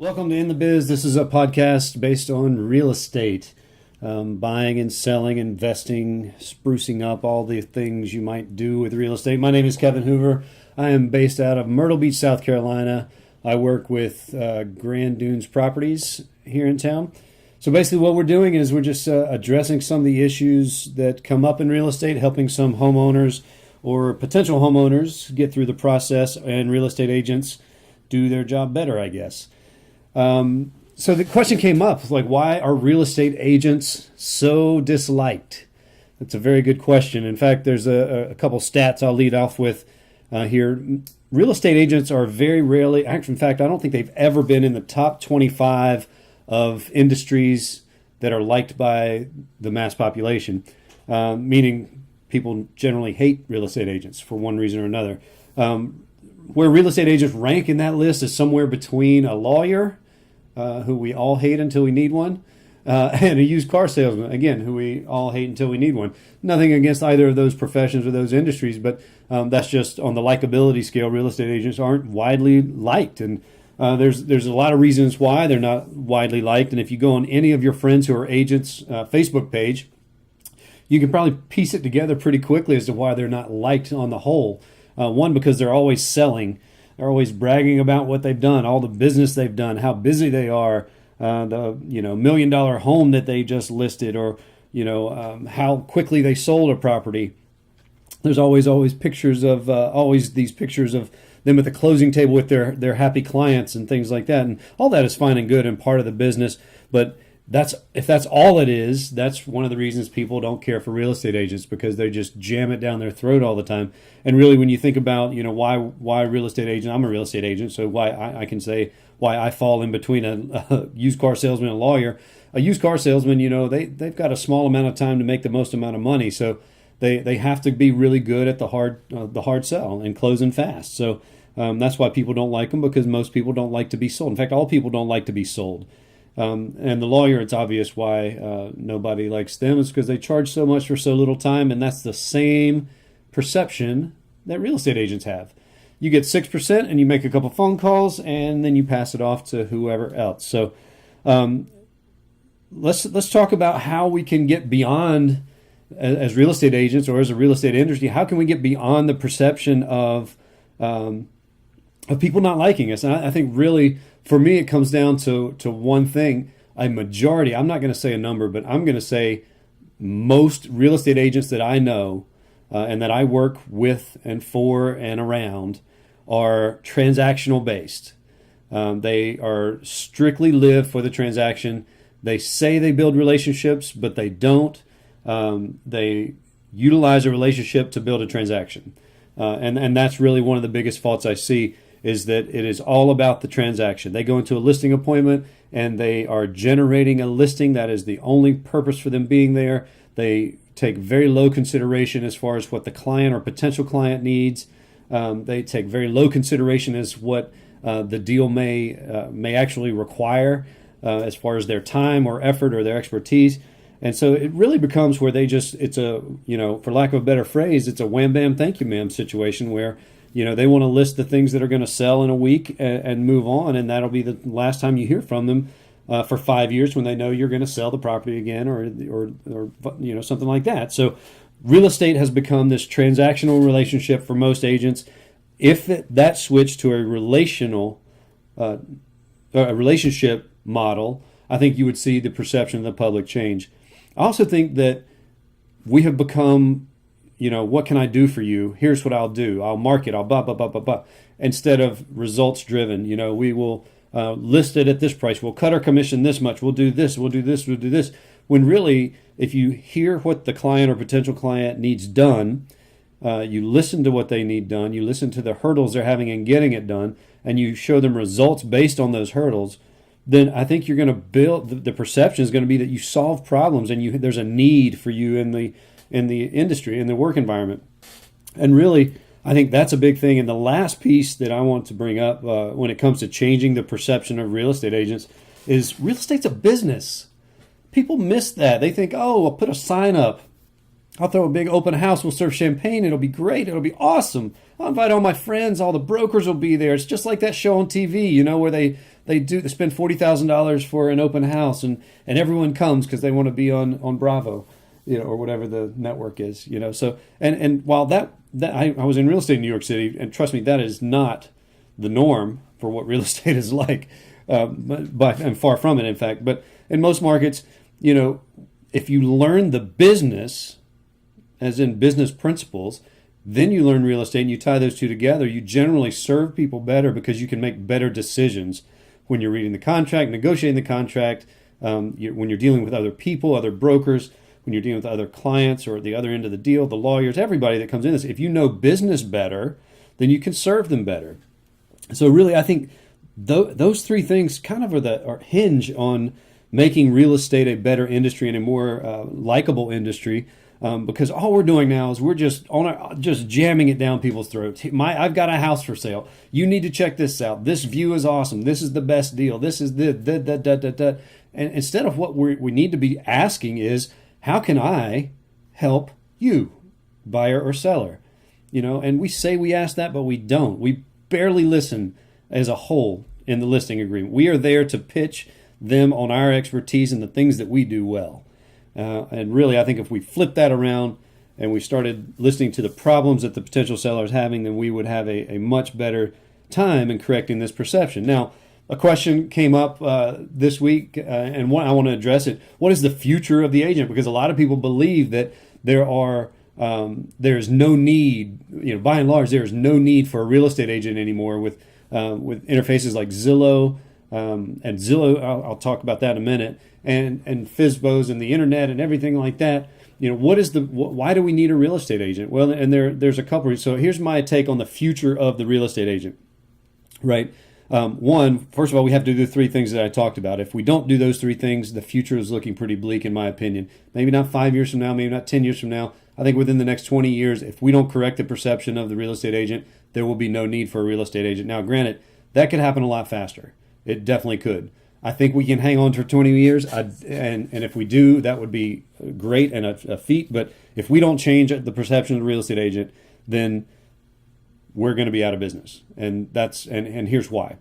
Welcome to In The Biz. This is a podcast based on real estate, buying and selling, investing, sprucing up, all the things you might do with real estate. My name is Kevin Hoover. I am based out of Myrtle Beach, South Carolina. I work with Grand Dunes Properties here in town. So basically what we're doing is we're just addressing some of the issues that come up in real estate, helping some homeowners or potential homeowners get through the process and real estate agents do their job better, I guess. So the question came up, like, why are real estate agents so disliked? That's a very good question. In fact, there's a couple stats I'll lead off with here. Real estate agents are very rarely, actually, in fact, I don't think they've ever been in the top 25 of industries that are liked by the mass population, meaning people generally hate real estate agents for one reason or another. Where real estate agents rank in that list is somewhere between a lawyer, who we all hate until we need one, and a used car salesman, again, who we all hate until we need one. Nothing against either of those professions or those industries, but that's just on the likability scale. Real estate agents aren't widely liked, and there's a lot of reasons why they're not widely liked. And if you go on any of your friends who are agents' Facebook page, you can probably piece it together pretty quickly as to why they're not liked on the whole. One, because they're always selling. They're always bragging about what they've done, all the business they've done, how busy they are, the $1 million home that they just listed, or how quickly they sold a property. There's always pictures of these pictures of them at the closing table with their happy clients and things like that, and all that is fine and good and part of the business. But if that's all it is, that's one of the reasons people don't care for real estate agents, because they just jam it down their throat all the time. And really, when you think about, why real estate agent, I'm a real estate agent, so why I can say why I fall in between a used car salesman and a lawyer. A used car salesman, they've got a small amount of time to make the most amount of money, so they have to be really good at the hard sell and closing fast. So that's why people don't like them, because most people don't like to be sold. In fact, all people don't like to be sold. And the lawyer, it's obvious why nobody likes them. It's because they charge so much for so little time, and that's the same perception that real estate agents have. You get 6% and you make a couple phone calls, and then you pass it off to whoever else. So let's talk about how we can get beyond, as real estate agents or as a real estate industry, how can we get beyond the perception of people not liking us? And I think really, for me, it comes down to one thing. A majority, I'm not going to say a number, but I'm going to say most real estate agents that I know and that I work with and for and around are transactional based. They are strictly live for the transaction. They say they build relationships, but they don't. They utilize a relationship to build a transaction. And that's really one of the biggest faults I see, is that it is all about the transaction. They go into a listing appointment and they are generating a listing. That is the only purpose for them being there. They take very low consideration as far as what the client or potential client needs. They take very low consideration as what the deal may actually require as far as their time or effort or their expertise. And so it really becomes where it's a, for lack of a better phrase, it's a wham bam thank you ma'am situation where they want to list the things that are going to sell in a week and move on, and that'll be the last time you hear from them for 5 years, when they know you're going to sell the property again or something like that. So real estate has become this transactional relationship for most agents. If that switched to a relationship model, I think you would see the perception of the public change. I also think that we have become, what can I do for you? Here's what I'll do. I'll market. I'll blah, blah, blah, blah, blah. Instead of results driven, we will list it at this price. We'll cut our commission this much. We'll do this. We'll do this. We'll do this. When really, if you hear what the client or potential client needs done, you listen to what they need done. You listen to the hurdles they're having in getting it done, and you show them results based on those hurdles, then I think you're going to build, the perception is going to be that you solve problems and there's a need for you in the industry, in the work environment. And really, I think that's a big thing. And the last piece that I want to bring up when it comes to changing the perception of real estate agents is real estate's a business. People miss that. They think, oh, I'll put a sign up. I'll throw a big open house. We'll serve champagne. It'll be great. It'll be awesome. I'll invite all my friends. All the brokers will be there. It's just like that show on TV, where they They spend $40,000 for an open house, and everyone comes because they want to be on Bravo, or whatever the network is, So and while that I was in real estate in New York City, and trust me, that is not the norm for what real estate is like, but I'm far from it, in fact. But in most markets, if you learn the business, as in business principles, then you learn real estate and you tie those two together, you generally serve people better because you can make better decisions when you're reading the contract, negotiating the contract, when you're dealing with other people, other brokers, when you're dealing with other clients or the other end of the deal, the lawyers, everybody that comes in this. If you know business better, then you can serve them better. So really, I think those three things kind of are hinge on making real estate a better industry and a more likable industry. Because all we're doing now is we're just jamming it down people's throats. I've got a house for sale. You need to check this out. This view is awesome. This is the best deal. This is the. And instead of what we need to be asking is, how can I help you, buyer or seller? And we say we ask that, but we don't. We barely listen as a whole in the listing agreement. We are there to pitch them on our expertise and the things that we do well. And really, I think if we flip that around and we started listening to the problems that the potential seller is having, then we would have a much better time in correcting this perception. Now, a question came up this week, and I want to address it. What is the future of the agent? Because a lot of people believe that there's no need, by and large, there is no need for a real estate agent anymore with interfaces like Zillow. And Zillow, I'll talk about that in a minute, and FSBOs and the internet and everything like that. Why do we need a real estate agent? Well, and there's a couple. So here's my take on the future of the real estate agent, right? One, first of all, we have to do the three things that I talked about. If we don't do those three things, the future is looking pretty bleak, in my opinion. Maybe not 5 years from now, maybe not 10 years from now. I think within the next 20 years, if we don't correct the perception of the real estate agent, there will be no need for a real estate agent. Now, granted, that could happen a lot faster. It definitely could. I think we can hang on for 20 years, and if we do, that would be great and a feat. But if we don't change the perception of the real estate agent, then we're going to be out of business. And here's why.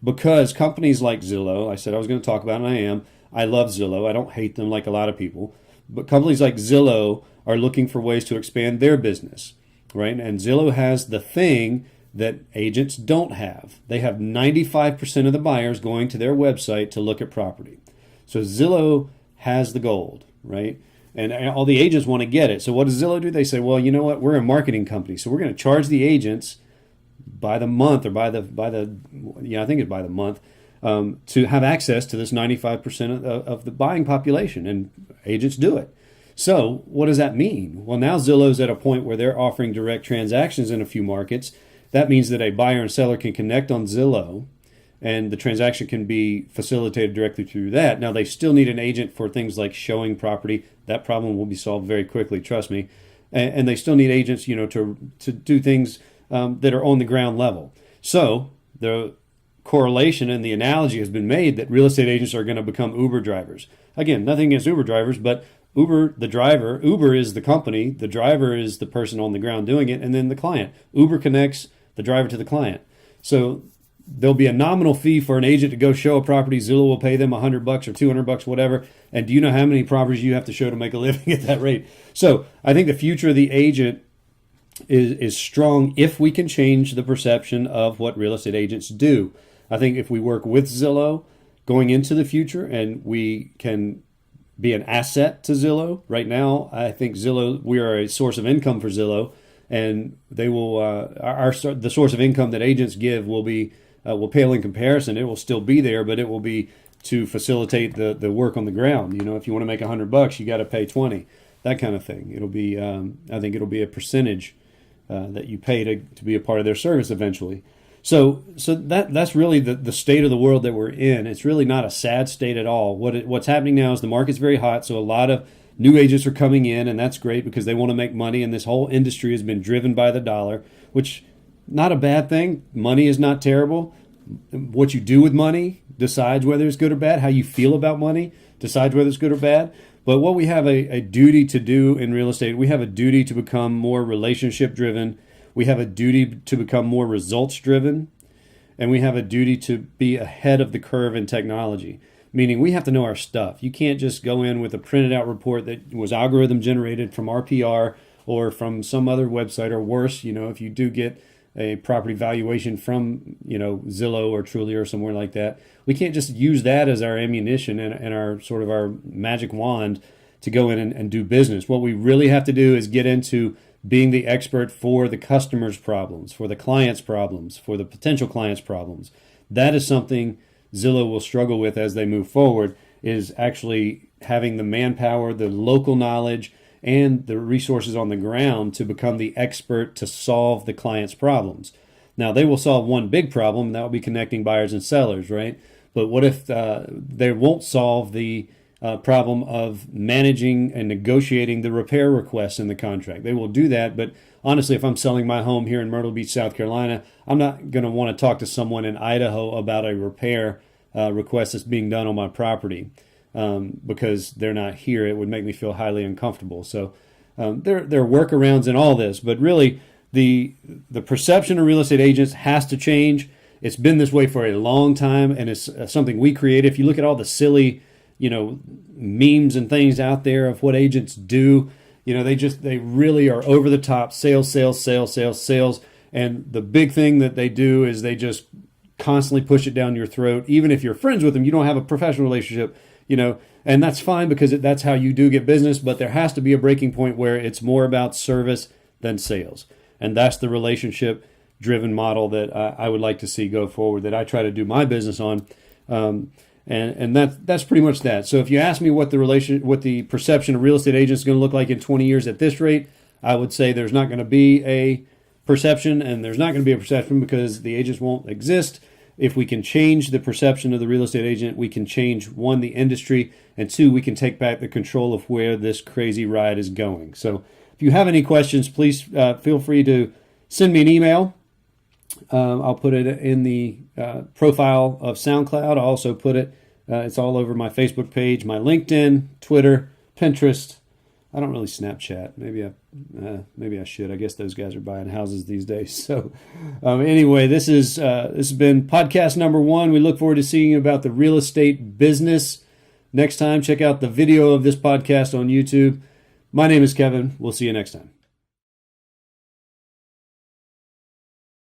Because companies like Zillow, I said I was going to talk about it, and I am. I love Zillow. I don't hate them like a lot of people. But companies like Zillow are looking for ways to expand their business, right? And Zillow has the thing that agents don't have. They have 95% of the buyers going to their website to look at property. So Zillow has the gold, right? And all the agents want to get it. So what does Zillow do? They say, well, you know what? We're a marketing company, so we're going to charge the agents by the month, or I think it's by the month, to have access to this 95% of the buying population, and agents do it. So what does that mean? Well, now Zillow's at a point where they're offering direct transactions in a few markets. That means that a buyer and seller can connect on Zillow, and the transaction can be facilitated directly through that. Now, they still need an agent for things like showing property. That problem will be solved very quickly, trust me. And they still need agents, to do things that are on the ground level. So the correlation and the analogy has been made that real estate agents are going to become Uber drivers. Again, nothing against Uber drivers, but Uber is the company, the driver is the person on the ground doing it, and then the client. Uber connects the driver to the client. So there'll be a nominal fee for an agent to go show a property. Zillow will pay them $100 or $200, whatever. And do you know how many properties you have to show to make a living at that rate? So I think the future of the agent is strong if we can change the perception of what real estate agents do. I think if we work with Zillow going into the future, and we can be an asset to Zillow. Right now, I think we are a source of income for Zillow, and they will the source of income that agents give will pale in comparison. It will still be there, but it will be to facilitate the work on the ground. If you want to make $100, you got to pay 20, that kind of thing. It'll be I think it'll be a percentage that you pay to be a part of their service eventually. So that's really the state of the world that we're in. It's really not a sad state at all. What's happening now is the market's very hot, so a lot of new agents are coming in, and that's great because they want to make money, and this whole industry has been driven by the dollar, which not a bad thing. Money is not terrible. What you do with money decides whether it's good or bad. How you feel about money decides whether it's good or bad. But what we have a duty to do in real estate, we have a duty to become more relationship driven. We have a duty to become more results driven. and we have a duty to be ahead of the curve in technology, meaning we have to know our stuff. You can't just go in with a printed out report that was algorithm generated from RPR or from some other website, or worse, if you do get a property valuation from, Zillow or Trulia or somewhere like that. We can't just use that as our ammunition and our sort of our magic wand to go in and do business. What we really have to do is get into being the expert for the customer's problems, for the client's problems, for the potential client's problems. That is something Zillow will struggle with as they move forward, is actually having the manpower, the local knowledge, and the resources on the ground to become the expert to solve the client's problems. Now, they will solve one big problem, and that will be connecting buyers and sellers, right? But what if they won't solve the problem of managing and negotiating the repair requests in the contract? They will do that, but honestly, if I'm selling my home here in Myrtle Beach, South Carolina, I'm not going to want to talk to someone in Idaho about a repair request that's being done on my property. Because they're not here. It would make me feel highly uncomfortable. So there are workarounds in all this, but really the perception of real estate agents has to change. It's been this way for a long time, and it's something we create. If you look at all the silly, memes and things out there of what agents do, they really are over the top. Sales, sales, sales, sales, sales. And the big thing that they do is they just constantly push it down your throat. Even if you're friends with them, you don't have a professional relationship. And that's fine because that's how you do get business, but there has to be a breaking point where it's more about service than sales. And that's the relationship driven model that I would like to see go forward, that I try to do my business on. And that's pretty much that. So if you ask me what the perception of real estate agents is going to look like in 20 years at this rate, I would say there's not going to be a perception, and there's not going to be a perception because the agents won't exist. If we can change the perception of the real estate agent, we can change, one, the industry, and two, we can take back the control of where this crazy ride is going. So if you have any questions, please feel free to send me an email. I'll put it in the profile of SoundCloud. I'll also put it, it's all over my Facebook page, my LinkedIn, Twitter, Pinterest. I don't really Snapchat. Maybe I should. I guess those guys are buying houses these days. So anyway, this has been podcast number 1. We look forward to seeing you about the real estate business next time. Check out the video of this podcast on YouTube. My name is Kevin. We'll see you next time.